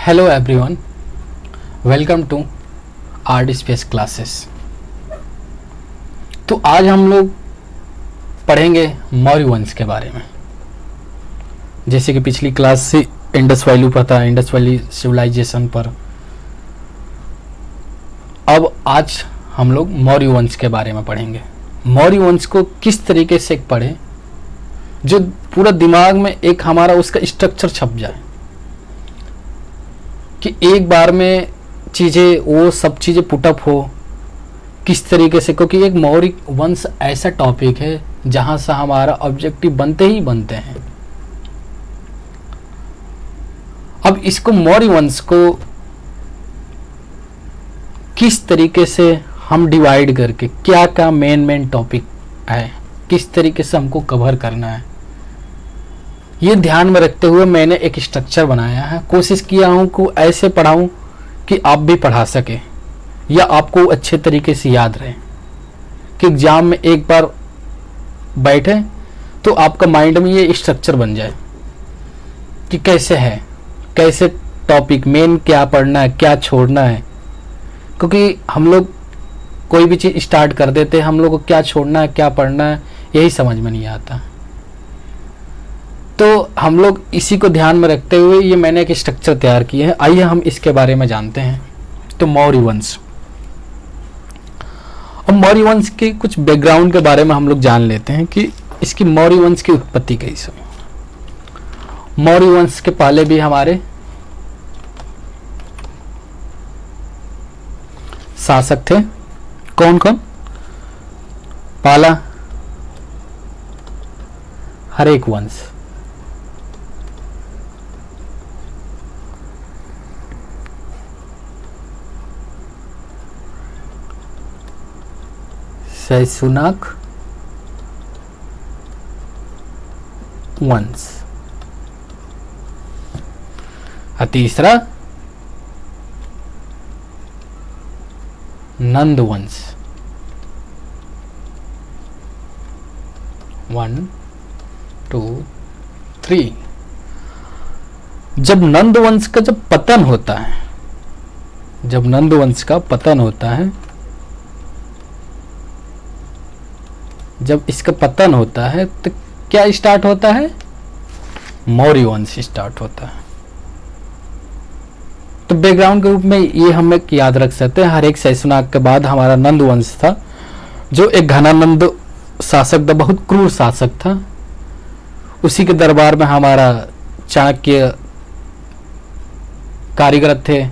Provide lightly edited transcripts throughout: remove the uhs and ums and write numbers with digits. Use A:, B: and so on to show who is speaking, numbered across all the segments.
A: Hello everyone, welcome to art space classes. तो आज हम लोग पढ़ेंगे मौर्य वंश के बारे में। जैसे कि पिछली क्लास से इंडस वैली पर था, इंडस वैली सिविलाइजेशन पर। अब आज हम लोग मौर्य वंश के बारे में पढ़ेंगे। मौर्य वंश को किस तरीके से पढ़ें जो पूरा दिमाग में एक हमारा उसका स्ट्रक्चर छप जाए कि एक बार में चीज़ें वो सब चीज़ें पुटअप हो किस तरीके से, क्योंकि एक मौर्य वंश ऐसा टॉपिक है जहाँ से हमारा ऑब्जेक्टिव बनते ही बनते हैं। अब इसको मौर्य वंश को किस तरीके से हम डिवाइड करके क्या क्या मेन टॉपिक है, किस तरीके से हमको कवर करना है, ये ध्यान में रखते हुए मैंने एक स्ट्रक्चर बनाया है। कोशिश किया हूँ कि ऐसे पढ़ाऊँ कि आप भी पढ़ा सके या आपको अच्छे तरीके से याद रहे, कि एग्जाम में एक बार बैठे तो आपका माइंड में ये स्ट्रक्चर बन जाए कि कैसे है, कैसे टॉपिक मेन क्या पढ़ना है, क्या छोड़ना है। क्योंकि हम लोग कोई भी चीज़ स्टार्ट कर देते हैं, हम लोग को क्या छोड़ना है क्या पढ़ना है यही समझ में नहीं आता। तो हम लोग इसी को ध्यान में रखते हुए ये मैंने एक स्ट्रक्चर तैयार किया है। आइए हम इसके बारे में जानते हैं। तो मौर्य वंश, अब मौर्य वंश के कुछ बैकग्राउंड के बारे में हम लोग जान लेते हैं कि इसकी मौर्य वंश की उत्पत्ति कैसे हुई। मौर्य वंश के पहले भी हमारे शासक थे। कौन कौन? पहला हरेक वंश, शैशुनक वंश, और तीसरा नंद वंश। 1 2 3। जब नंद वंश का जब पतन होता है, जब नंद वंश का पतन होता है, जब इसका पतन होता है तो क्या स्टार्ट होता है? मौर्य वंश स्टार्ट होता है। तो बैकग्राउंड के रूप में ये हम एक याद रख सकते हैं। हर एक शैशुनक के बाद हमारा नंद वंश था, जो एक घनानंद शासक था, बहुत क्रूर शासक था। उसी के दरबार में हमारा चाणक्य कारीगर थे,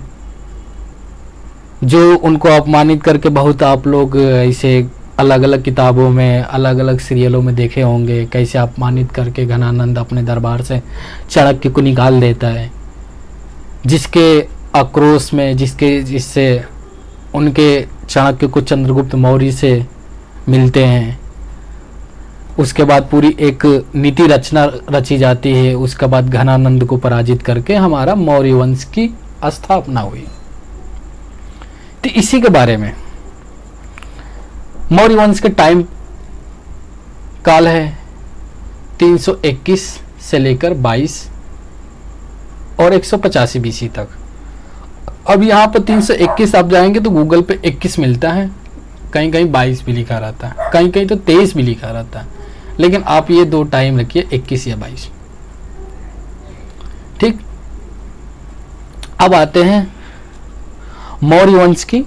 A: जो उनको अपमानित करके बहुत आप लोग ऐसे अलग अलग किताबों में अलग अलग सीरियलों में देखे होंगे, कैसे अपमानित करके घनानंद अपने दरबार से चाणक्य को निकाल देता है। जिसके आक्रोश में जिससे उनके चाणक्य को चंद्रगुप्त मौर्य से मिलते हैं। उसके बाद पूरी एक नीति रचना रची जाती है। उसके बाद घनानंद को पराजित करके हमारा मौर्य वंश की स्थापना हुई। तो इसी के बारे में मौर्य वंश का टाइम काल है 321 से लेकर 22 और 185 बीसी तक। अब यहाँ पर 321 आप जाएंगे तो गूगल पे 21 मिलता है, कहीं कहीं 22 भी लिखा रहता है, कहीं कहीं तो 23 भी लिखा रहता है, लेकिन आप ये दो टाइम रखिए 21 या 22। ठीक। अब आते हैं मौर्य वंश की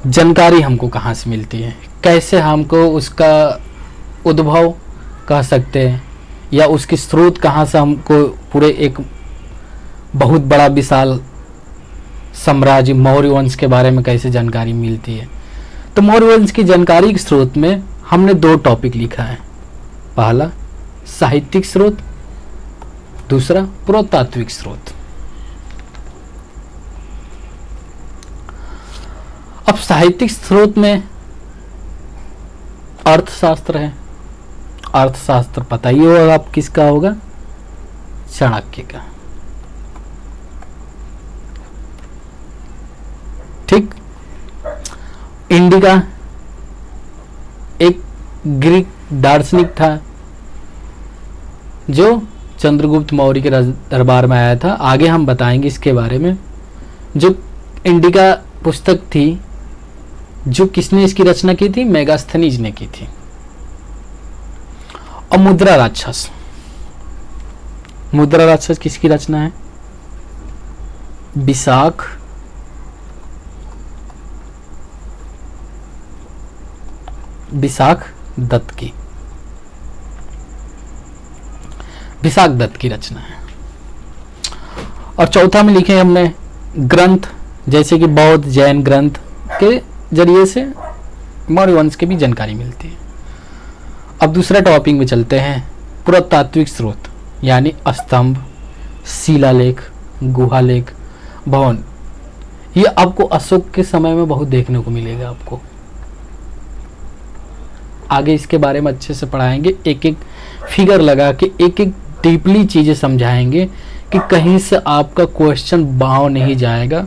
A: जानकारी हमको कहाँ से मिलती है, कैसे हमको उसका उद्भव कह सकते हैं या उसकी स्रोत कहाँ से हमको पूरे एक बहुत बड़ा विशाल साम्राज्य मौर्य वंश के बारे में कैसे जानकारी मिलती है। तो मौर्य वंश की जानकारी के स्रोत में हमने दो टॉपिक लिखा है। पहला साहित्यिक स्रोत, दूसरा पुरातात्विक स्रोत। अब साहित्यिक स्रोत में अर्थशास्त्र है। अर्थशास्त्र पता ही होगा आप किसका होगा? चाणक्य का। ठीक। इंडिका एक ग्रीक दार्शनिक था जो चंद्रगुप्त मौर्य के दरबार में आया था। आगे हम बताएंगे इसके बारे में। जो इंडिका पुस्तक थी, जो किसने इसकी रचना की थी? मेगास्थनीज ने की थी। और मुद्रा राक्षस, मुद्रा राक्षस किसकी रचना है? विशाख दत्त की, विशाख दत्त की रचना है। और चौथा में लिखे हमने ग्रंथ, जैसे कि बौद्ध जैन ग्रंथ के जरिए से मौर्य वंश की भी जानकारी मिलती है। अब दूसरा टॉपिक में चलते हैं, पुरातात्विक स्रोत यानी स्तंभ, शिलालेख, गुहालेख, भवन। ये आपको अशोक के समय में बहुत देखने को मिलेगा। आपको आगे इसके बारे में अच्छे से पढ़ाएंगे, एक एक फिगर लगा के एक एक डीपली चीजें समझाएंगे कि कहीं से आपका क्वेश्चन बाहर नहीं जाएगा।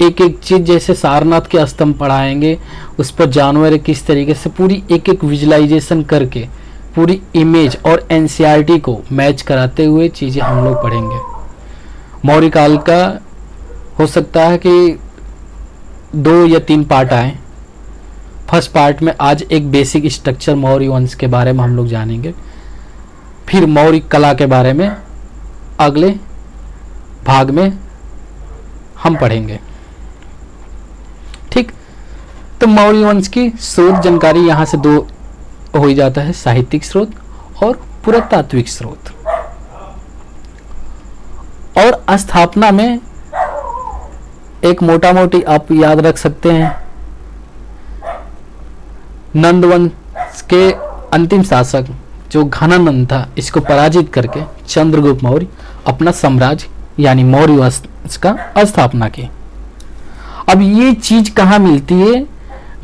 A: एक एक चीज, जैसे सारनाथ के स्तंभ पढ़ाएंगे, उस पर जानवर किस तरीके से पूरी एक एक विजुअलाइजेशन करके पूरी इमेज और एनसीईआरटी को मैच कराते हुए चीजें हम लोग पढ़ेंगे। मौर्य काल का हो सकता है कि 2 या 3 पार्ट आए। फर्स्ट पार्ट में आज एक बेसिक स्ट्रक्चर मौर्य वंश के बारे में हम लोग जानेंगे, फिर मौर्य कला के बारे में अगले भाग में हम पढ़ेंगे। ठीक, तो मौर्य वंश की स्रोत जानकारी यहाँ से 2 हो ही जाता है, साहित्यिक स्रोत और पुरातात्विक स्रोत। और स्थापना में एक मोटा मोटी आप याद रख सकते हैं, नंद वंश के अंतिम शासक जो घनानंद था, इसको पराजित करके चंद्रगुप्त मौर्य अपना साम्राज्य यानी मौर्य वंश का स्थापना की। अब ये चीज कहाँ मिलती है?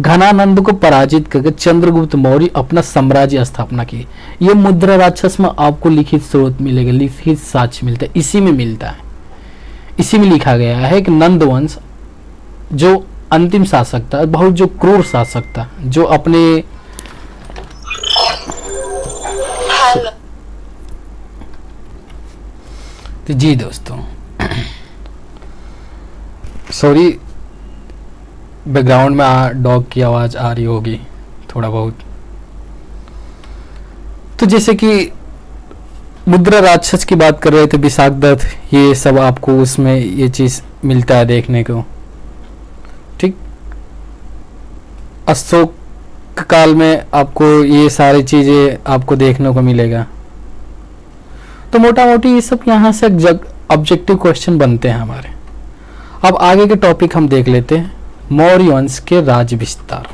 A: घनानंद को पराजित करके चंद्रगुप्त मौर्य अपना साम्राज्य स्थापना की। ये मुद्रा राक्षस में आपको लिखित स्रोत मिलेगा, लिखित साक्ष्य मिलता है, इसी में मिलता है। इसी में लिखा गया है कि नंद वंश जो अंतिम शासक था, बहुत जो क्रूर शासक था, जो अपने तो जी दोस्तों सॉरी, बैकग्राउंड में डॉग की आवाज आ रही होगी थोड़ा बहुत। तो जैसे कि मुद्रा राक्षस की बात कर रहे थे, विशाख दत्त, ये सब आपको उसमें ये चीज मिलता है देखने को। ठीक, अशोक काल में आपको ये सारी चीजें आपको देखने को मिलेगा। तो मोटा मोटी ये सब यहाँ से ऑब्जेक्टिव क्वेश्चन बनते हैं हमारे। अब आगे के टॉपिक हम देख लेते हैं, मौर्य वंश के राज विस्तार।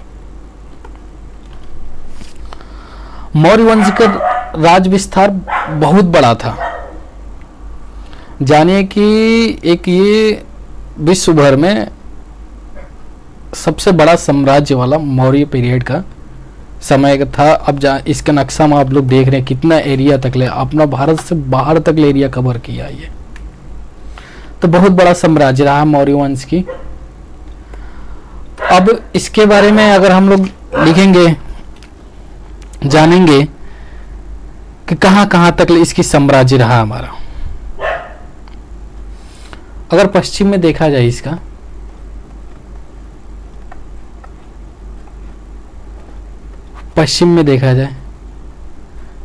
A: मौर्य वंश का राज विस्तार बहुत बड़ा था। जानिए कि एक ये विश्व भर में सबसे बड़ा साम्राज्य वाला मौर्य पीरियड का समय का था। अब इसका नक्शा में आप लोग देख रहे हैं कितना एरिया तक ले, अपना भारत से बाहर तक ले एरिया कवर किया ये। तो बहुत बड़ा साम्राज्य रहा मौर्य वंश की। अब इसके बारे में अगर हम लोग लिखेंगे, जानेंगे कि कहां कहां तक इसकी साम्राज्य रहा हमारा। अगर पश्चिम में देखा जाए, इसका पश्चिम में देखा जाए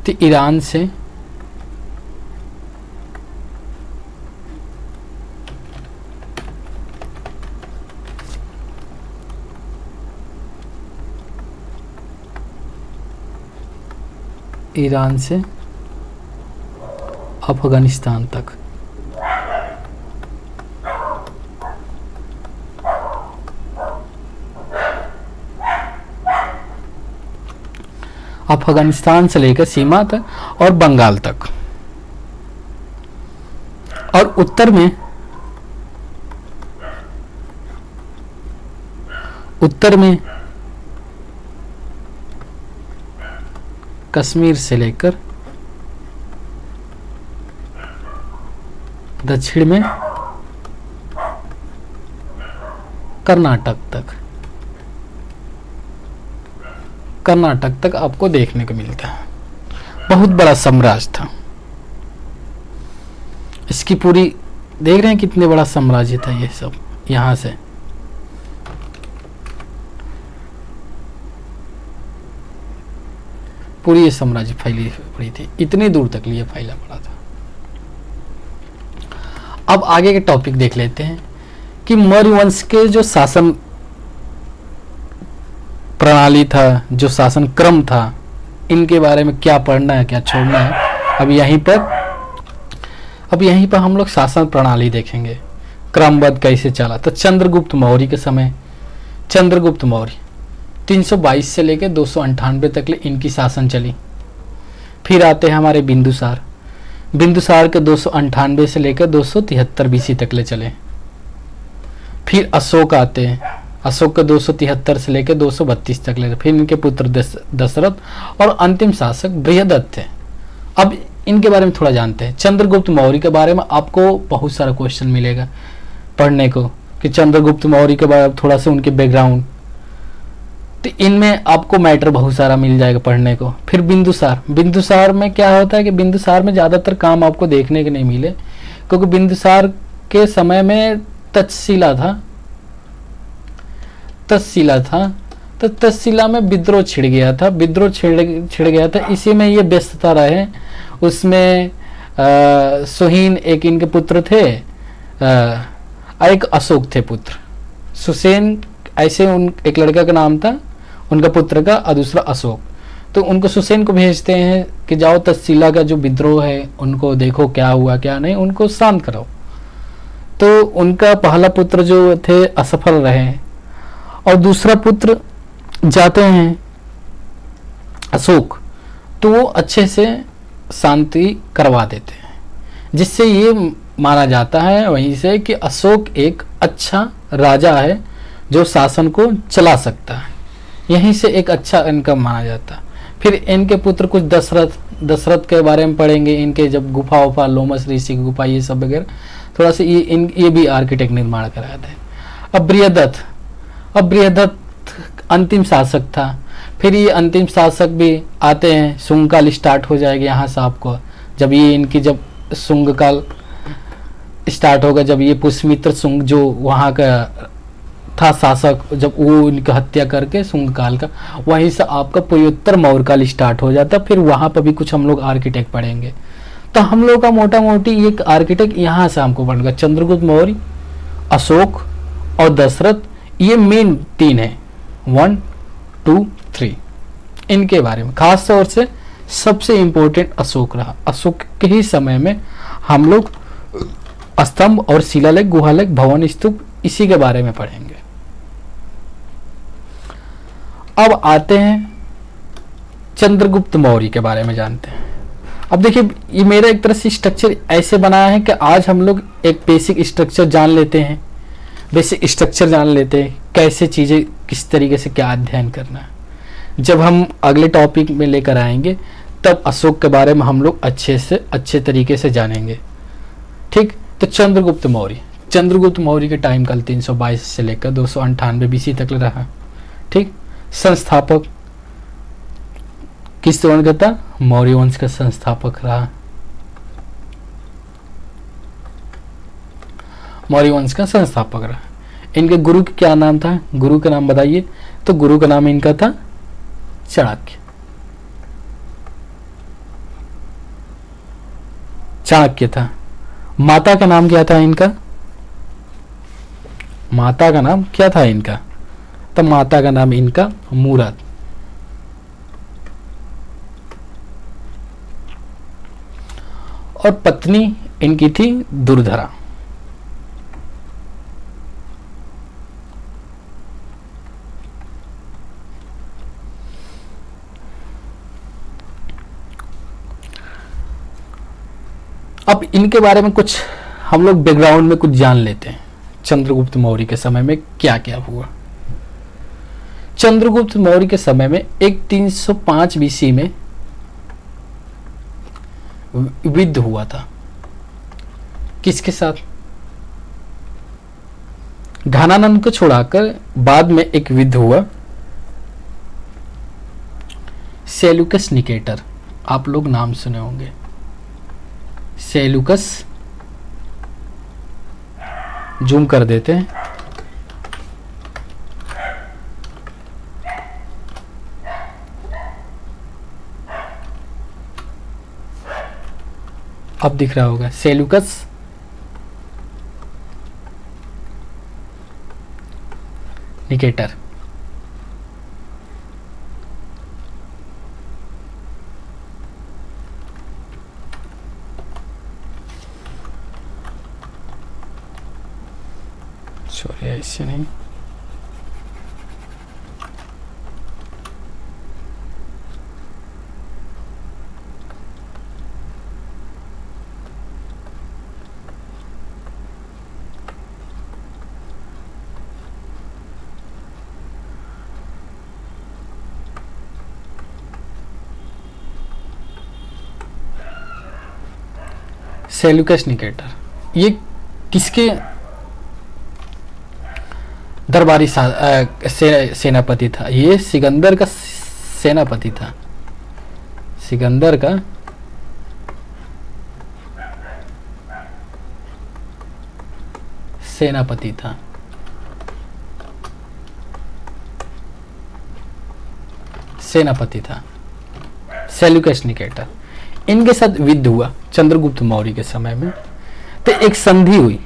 A: तो ईरान से अफगानिस्तान तक, अफगानिस्तान से लेकर सीमा तक और बंगाल तक। और उत्तर में कश्मीर से लेकर दक्षिण में कर्नाटक तक आपको देखने को मिलता है। बहुत बड़ा साम्राज्य था। इसकी पूरी देख रहे हैं कितने बड़ा साम्राज्य था ये सब, यहाँ से पूरी ये साम्राज्य फैली पड़ी थी, इतनी दूर तक लिए फैला पड़ा था। अब आगे के टॉपिक देख लेते हैं कि मौर्य वंश के जो शासन प्रणाली था, जो शासन क्रम था, इनके बारे में क्या पढ़ना है क्या छोड़ना है। अब यहीं पर हम लोग शासन प्रणाली देखेंगे, क्रमबद्ध कैसे चला। तो चंद्रगुप्त मौर्य के समय, चंद्रगुप्त मौर्य 322 से लेकर 298 तक ले इनकी शासन चली। फिर आते हैं हमारे बिंदुसार, बिंदुसार के 298 से लेकर 273 BC तक ले चले। फिर अशोक आते हैं, अशोक के 273 से लेकर 232 तक ले। फिर इनके पुत्र दशरथ और अंतिम शासक बृहदत्त थे। अब इनके बारे में थोड़ा जानते हैं। चंद्रगुप्त मौर्य के बारे में आपको बहुत सारा क्वेश्चन मिलेगा पढ़ने को कि चंद्रगुप्त मौर्य के बारे में थोड़ा सा उनके बैकग्राउंड, तो इनमें आपको मैटर बहुत सारा मिल जाएगा पढ़ने को। फिर बिंदुसार, बिंदुसार में क्या होता है कि बिंदुसार में ज़्यादातर काम आपको देखने के नहीं मिले, क्योंकि बिंदुसार के समय में तक्षशिला था, तो तक्षशिला में विद्रोह छिड़ गया था, विद्रोह छिड़ गया था, इसी में ये व्यस्तता रहे। उसमें सुहीन एक इनके पुत्र थे, एक अशोक थे पुत्र, सुसेन ऐसे उन एक लड़का का नाम था उनका पुत्र का, और दूसरा अशोक। तो उनको सुसेन को भेजते हैं कि जाओ तक्षशिला का जो विद्रोह है उनको देखो क्या हुआ क्या नहीं, उनको शांत करो। तो उनका पहला पुत्र जो थे असफल रहे, और दूसरा पुत्र जाते हैं अशोक, तो वो अच्छे से शांति करवा देते हैं, जिससे ये माना जाता है वहीं से कि अशोक एक अच्छा राजा है जो शासन को चला सकता है, यहीं से एक अच्छा इनका माना जाता है। फिर इनके पुत्र कुछ दशरथ के बारे में पढ़ेंगे, इनके जब गुफा वफा, लोमस ऋषि की गुफा, ये सब वगैरह थोड़ा सा ये भी आर्किटेक्ट निर्माण कराया था। अब बृहदत्त अंतिम शासक था। फिर ये अंतिम शासक भी आते हैं, शुंग काल स्टार्ट हो जाएगा यहाँ से आपको। जब ये इनकी जब शुंग काल स्टार्ट होगा, जब ये पुष्यमित्र शुंग जो वहाँ का था शासक, जब वो इनकी हत्या करके शुंग काल का, वहीं से आपका पूर्वोत्तर मौर्य काल स्टार्ट हो जाता। फिर वहाँ पर भी कुछ हम लोग आर्किटेक्ट पढ़ेंगे। तो हम लोग का मोटा मोटी एक आर्किटेक्ट यहाँ से हमको पढ़ेगा, चंद्रगुप्त मौर्य, अशोक और दशरथ, ये मेन 3 है, 1 2 3। इनके बारे में खास तौर से सबसे इंपॉर्टेंट अशोक रहा। अशोक के ही समय में हम लोग स्तंभ और शिलालेख, गुहालेख, भवन, स्तूप, इसी के बारे में पढ़ेंगे। अब आते हैं चंद्रगुप्त मौर्य के बारे में जानते हैं। अब देखिए, ये मेरा एक तरह से स्ट्रक्चर ऐसे बनाया है कि आज हम लोग एक बेसिक स्ट्रक्चर जान लेते हैं, कैसे चीज़ें किस तरीके से क्या अध्ययन करना है। जब हम अगले टॉपिक में लेकर आएंगे तब अशोक के बारे में हम लोग अच्छे तरीके से जानेंगे। ठीक, तो चंद्रगुप्त मौर्य के टाइम काल 322 से लेकर 298 BC तक रहा। ठीक, संस्थापक किस वंश का था? मौर्य वंश का संस्थापक रहा, मौर्य वंश का संस्थापक रहा। इनके गुरु का क्या नाम था? गुरु का नाम बताइए। तो गुरु का नाम इनका था चाणक्य था। माता का नाम क्या था इनका? माता का नाम क्या था इनका? तो माता का नाम इनका मूरत। और पत्नी इनकी थी दुर्धरा। अब इनके बारे में कुछ हम लोग बैकग्राउंड में कुछ जान लेते हैं। चंद्रगुप्त मौर्य के समय में क्या क्या हुआ। चंद्रगुप्त मौर्य के समय में एक 305 BC में युद्ध हुआ था। किसके साथ? घनानंद को छुड़ाकर बाद में एक युद्ध हुआ, सेल्यूकस निकेटर। आप लोग नाम सुने होंगे, सेल्यूकस जूम कर देते हैं। अब दिख रहा होगा सेल्यूकस निकेटर। सॉरी ऐसे नहीं, सेल्यूकस निकेटर ये किसके दरबारी सेनापति था? ये सिकंदर का सेनापति था। सिकंदर का सेनापति था। सेनापति था सेल्यूकस निकेटर। इनके साथ युद्ध हुआ चंद्रगुप्त मौर्य के समय में। तो एक संधि हुई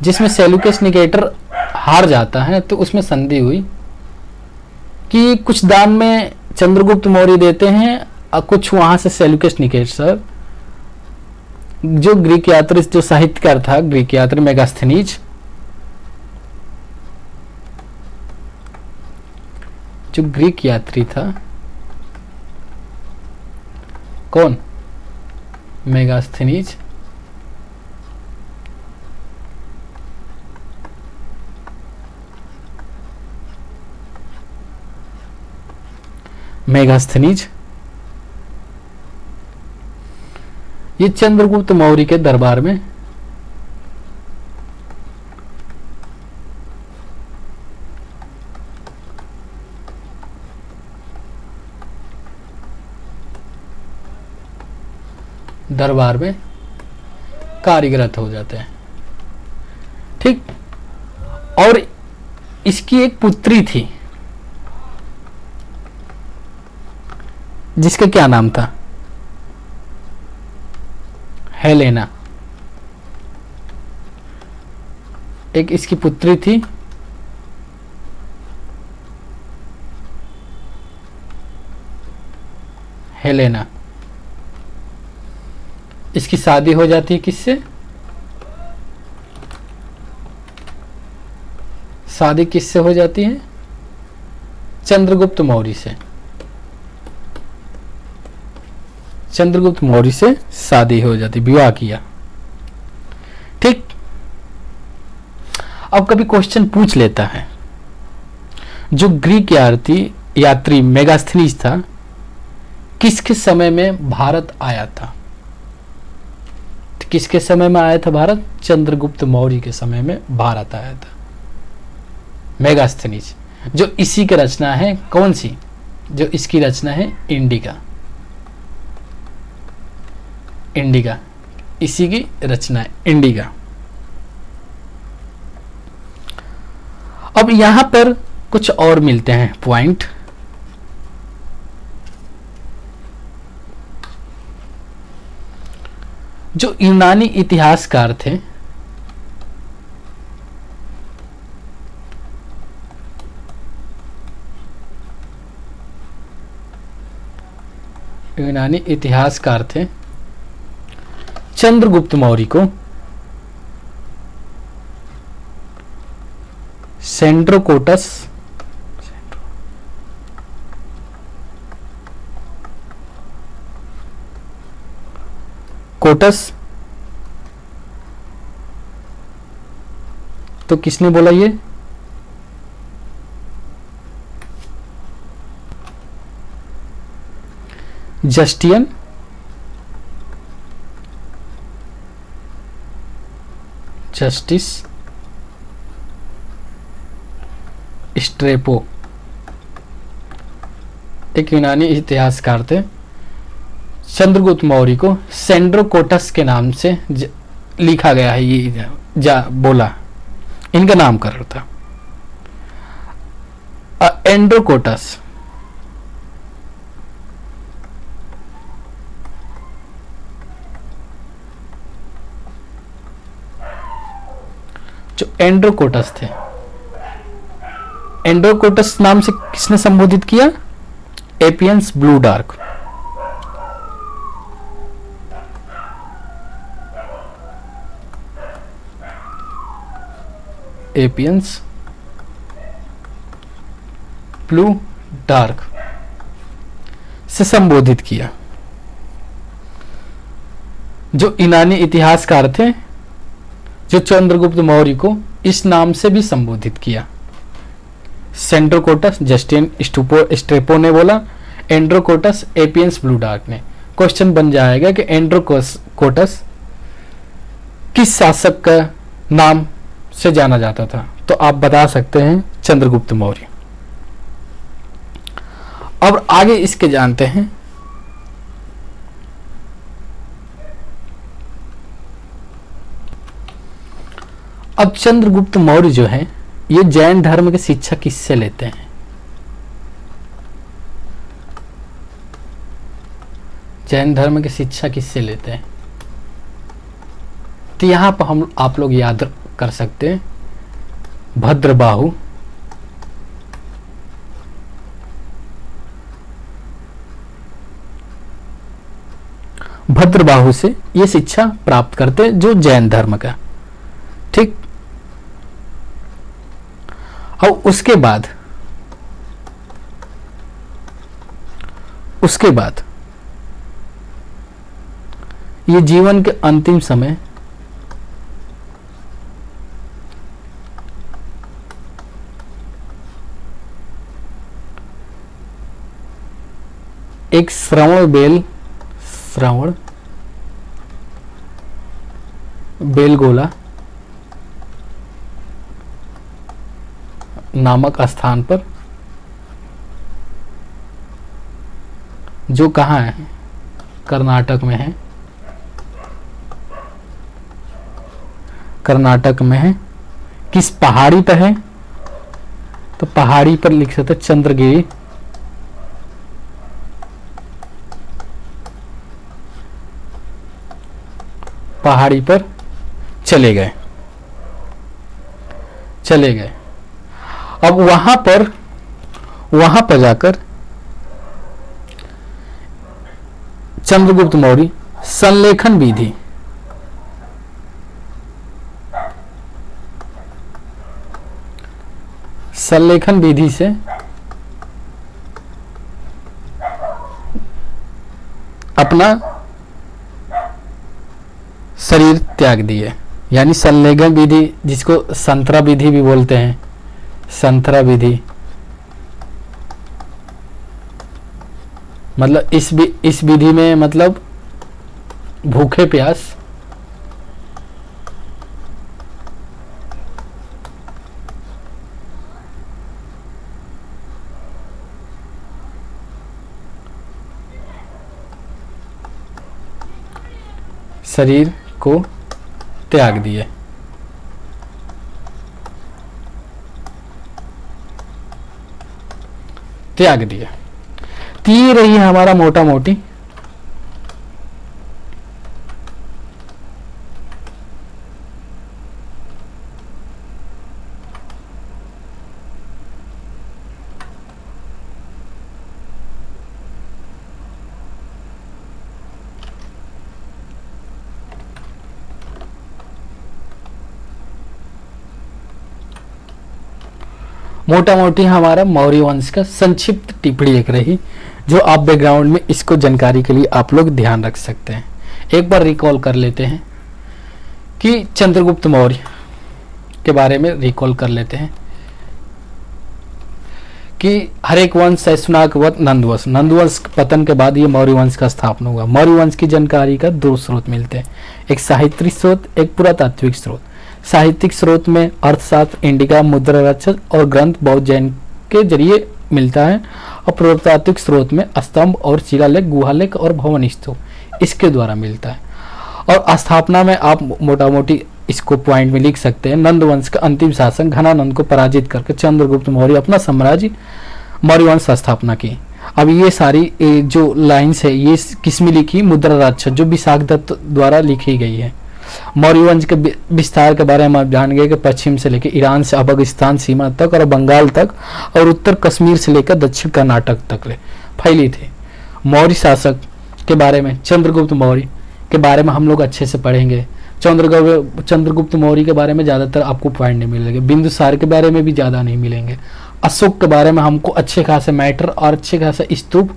A: जिसमें सेल्यूकस निकेटर हार जाता है। तो उसमें संधि हुई कि कुछ दान में चंद्रगुप्त मौर्य देते हैं और कुछ वहां से सेल्यूकस निकेटर, जो ग्रीक यात्री, जो साहित्यकार था ग्रीक यात्री मेगास्थनीज, जो ग्रीक यात्री था, कौन? मेगास्थनीज। मेगास्थनीज ये चंद्रगुप्त मौर्य के दरबार में कार्यरत हो जाते हैं। ठीक। और इसकी एक पुत्री थी जिसका क्या नाम था? हेलेना। एक इसकी पुत्री थी हेलेना। इसकी शादी हो जाती है किससे? शादी किससे हो जाती है? चंद्रगुप्त मौर्य से। चंद्रगुप्त मौर्य से शादी हो जाती, विवाह किया। ठीक। अब कभी क्वेश्चन पूछ लेता है, जो ग्रीक यात्री मेगास्थनीज था किसके समय में भारत आया था? किसके समय में आया था भारत? चंद्रगुप्त मौर्य के समय में भारत आया था मेगास्थनीज। जो इसी की रचना है, कौन सी? जो इसकी रचना है इंडिका। इंडिका इसी की रचना है, इंडिका। अब यहां पर कुछ और मिलते हैं पॉइंट। जो यूनानी इतिहासकार थे, चंद्रगुप्त मौर्य को सेंड्रोकोटस तो किसने बोला ये? जस्टियन जस्टिस स्ट्रेपो एक यूनानी इतिहासकार थे। चंद्रगुप्त मौर्य को सेंड्रोकोटस के नाम से लिखा गया है, ये बोला, इनका नामकरण था। एंड्रोकोटस, जो एंड्रोकोटस थे, एंड्रोकोटस नाम से किसने संबोधित किया? एपियंस ब्लू डार्क। एपियंस ब्लू डार्क से संबोधित किया। जो यूनानी इतिहासकार थे, जो चंद्रगुप्त मौर्य को इस नाम से भी संबोधित किया। सेंड्रोकोटस जस्टिन स्ट्रेपो ने बोला, एंड्रोकोटस एपियंस ब्लू डार्क ने। क्वेश्चन बन जाएगा कि एंड्रोकोटस किस शासक का नाम से जाना जाता था, तो आप बता सकते हैं चंद्रगुप्त मौर्य। अब आगे इसके जानते हैं। अब चंद्रगुप्त मौर्य जो है, ये जैन धर्म की शिक्षा किससे लेते हैं? जैन धर्म की शिक्षा किससे लेते हैं? तो यहां पर हम आप लोग याद कर सकते हैं, भद्रबाहु, भद्रबाहु से ये शिक्षा प्राप्त करते हैं, जो जैन धर्म का। ठीक। और उसके बाद ये जीवन के अंतिम समय एक श्रवण बेलगोला नामक स्थान पर, जो कहाँ है? कर्नाटक में है। कर्नाटक में है। किस पहाड़ी पर है? तो पहाड़ी पर लिख सकते चंद्रगिरी। पहाड़ी पर चले गए। अब वहां पर जाकर चंद्रगुप्त मौर्य संलेखन विधि से अपना शरीर त्याग दिए। यानी संलेखन विधि, जिसको संतरा विधि भी बोलते हैं, संतरा विधि, मतलब इस विधि में मतलब भूखे प्यास शरीर को त्याग दिए। तो ये रही हमारा मोटा मोटी हमारा मौर्य वंश का संक्षिप्त टिप्पणी एक रही, जो आप बैकग्राउंड में इसको जानकारी के लिए आप लोग ध्यान रख सकते हैं। एक बार रिकॉल कर लेते हैं कि चंद्रगुप्त मौर्य के बारे में रिकॉल कर लेते हैं कि हरेक वंश शैशुनागवत नंदवंश पतन के बाद ये मौर्य वंश का स्थापना हुआ। मौर्य वंश की जानकारी का दो स्रोत मिलते हैं, एक साहित्यिक स्रोत, एक पुरातात्विक स्रोत। साहित्यिक स्रोत में अर्थशास्त्र, इंडिका, मुद्रा रक्षक और ग्रंथ बौद्ध जैन के जरिए मिलता है, और पुरातात्विक स्रोत में स्तंभ और शिलालेख, गुहालेख और भवन स्तूप इसके द्वारा मिलता है। और स्थापना में आप मोटा मोटी इसको पॉइंट में लिख सकते हैं। नंद वंश का अंतिम शासन घनानंद को पराजित करके चंद्रगुप्त मौर्य अपना साम्राज्य मौर्य वंश स्थापना की। अब ये सारी जो लाइन्स है ये किसमें लिखी? मुद्रा राक्षस जो विशाख दत्त द्वारा लिखी गई है। मौर्य वंश के विस्तार के बारे में आप जान गए कि पश्चिम से लेकर ईरान से अफगानिस्तान सीमा तक और बंगाल तक और उत्तर कश्मीर से लेकर दक्षिण कर्नाटक तक फैली थी। मौर्य शासक के बारे में, चंद्रगुप्त मौर्य के बारे में हम लोग अच्छे से पढ़ेंगे। चंद्रगुप्त मौर्य के बारे में ज़्यादातर आपको पॉइंट नहीं मिलेंगे, बिंदुसार के बारे में भी ज़्यादा नहीं मिलेंगे। अशोक के बारे में हमको अच्छे खासे मैटर और अच्छे खासे स्तूप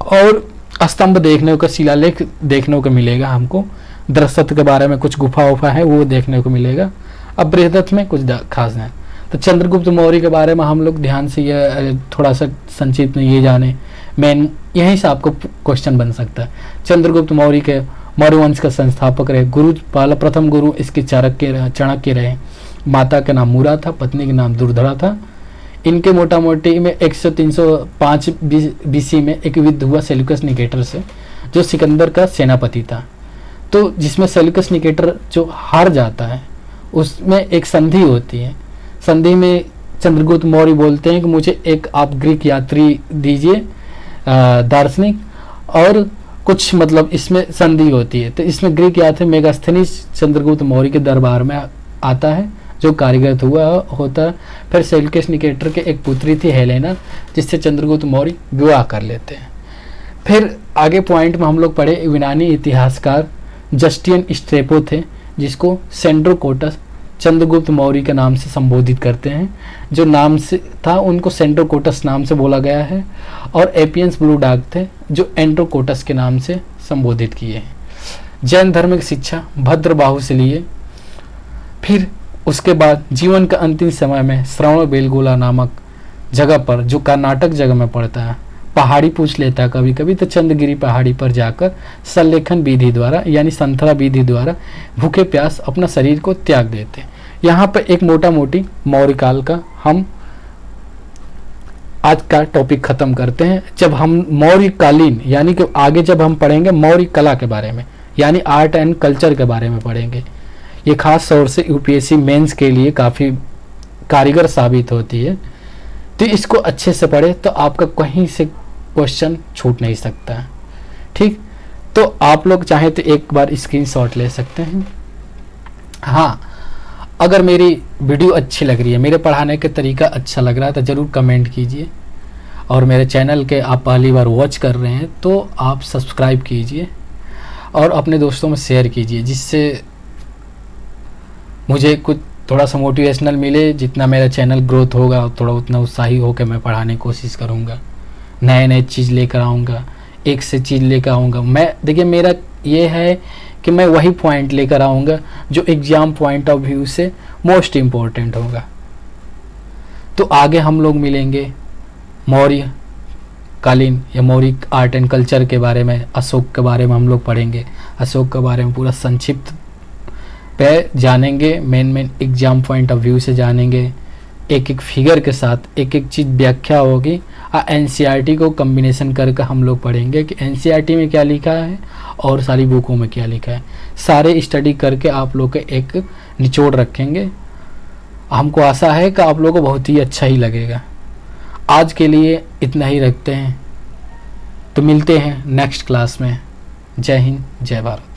A: और स्तंभ देखने को, शिलालेख देखने को मिलेगा हमको। दृष्टत के बारे में कुछ गुफा वुफा है वो देखने को मिलेगा। अब बृहदत्त में कुछ खास है। तो चंद्रगुप्त मौर्य के बारे में हम लोग ध्यान से ये थोड़ा सा संक्षिप्त में ये जाने, मेन यहीं से आपको क्वेश्चन बन सकता है। चंद्रगुप्त मौर्य के मौर्य वंश का संस्थापक रहे। गुरु प्रथम गुरु इसके चाणक्य रहे। माता का नाम मूरा था, पत्नी का नाम दुर्धरा था। इनके मोटा मोटी में 100-305 BC में एक युद्ध हुआ सेल्यूकस निकेटर से, जो सिकंदर का सेनापति था। तो जिसमें सेल्यूकस निकेटर जो हार जाता है उसमें एक संधि होती है। संधि में चंद्रगुप्त मौर्य बोलते हैं कि मुझे एक आप ग्रीक यात्री दीजिए, दार्शनिक, और कुछ मतलब इसमें संधि होती है। तो इसमें ग्रीक यात्री मेगास्थनीज चंद्रगुप्त मौर्य के दरबार में आता है जो कारीगर हुआ होता है। फिर सेल्यूकस निकेटर के एक पुत्री थी हेलेना, जिससे चंद्रगुप्त मौर्य विवाह कर लेते हैं। फिर आगे पॉइंट में हम लोग पढ़े यूनानी इतिहासकार जस्टियन स्ट्रेपो थे, जिसको सेंड्रोकोटस चंद्रगुप्त मौर्य के नाम से संबोधित करते हैं। जो नाम से था उनको सेंड्रोकोटस नाम से बोला गया है। और एपियंस ब्लू डॉग थे जो एंड्रोकोटस के नाम से संबोधित किए हैं। जैन धर्म की शिक्षा भद्रबाहु से लिए। फिर उसके बाद जीवन का अंतिम समय में श्रवण बेलगोला नामक जगह पर, जो कर्नाटक जगह में पड़ता है, पहाड़ी पूछ लेता है कभी कभी, तो चंद्रगिरी पहाड़ी पर जाकर संलेखन विधि द्वारा यानी संथरा विधि द्वारा भूखे प्यास अपना शरीर को त्याग देते। यहाँ पर एक मोटा मोटी मौर्य काल का हम आज का टॉपिक खत्म करते हैं। जब हम मौर्य कालीन यानी कि आगे जब हम पढ़ेंगे मौर्य कला के बारे में यानी आर्ट एंड कल्चर के बारे में पढ़ेंगे। ये खास तौर से यूपीएससी मेंस के लिए काफ़ी कारीगर साबित होती है। तो इसको अच्छे से पढ़े तो आपका कहीं से क्वेश्चन छूट नहीं सकता है। ठीक, तो आप लोग चाहे तो एक बार स्क्रीनशॉट ले सकते हैं। हाँ, अगर मेरी वीडियो अच्छी लग रही है, मेरे पढ़ाने का तरीका अच्छा लग रहा है तो ज़रूर कमेंट कीजिए। और मेरे चैनल के आप पहली बार वॉच कर रहे हैं तो आप सब्सक्राइब कीजिए और अपने दोस्तों में शेयर कीजिए, जिससे मुझे कुछ थोड़ा सा मोटिवेशनल मिले। जितना मेरा चैनल ग्रोथ होगा थोड़ा उतना उत्साही होकर मैं पढ़ाने की कोशिश करूँगा, नए नए चीज़ लेकर आऊँगा, एक से चीज़ लेकर आऊँगा। मैं देखिए मेरा ये है कि मैं वही पॉइंट लेकर आऊँगा जो एग्ज़ाम पॉइंट ऑफ व्यू से मोस्ट इम्पोर्टेंट होगा। तो आगे हम लोग मिलेंगे मौर्य कालीन या मौर्य आर्ट एंड कल्चर के बारे में, अशोक के बारे में हम लोग पढ़ेंगे। अशोक के बारे में पूरा संक्षिप्त पे जानेंगे, main exam point of view से जानेंगे, एक एक फिगर के साथ एक एक चीज़ व्याख्या होगी। एनसीईआरटी को कम्बिनेशन करके हम लोग पढ़ेंगे कि एनसीईआरटी में क्या लिखा है और सारी बुकों में क्या लिखा है। सारे स्टडी करके आप लोग के एक निचोड़ रखेंगे। हमको आशा है कि आप लोगों को बहुत ही अच्छा ही लगेगा। आज के लिए इतना ही रखते हैं, तो मिलते हैं नेक्स्ट क्लास में। जय हिंद, जय भारत।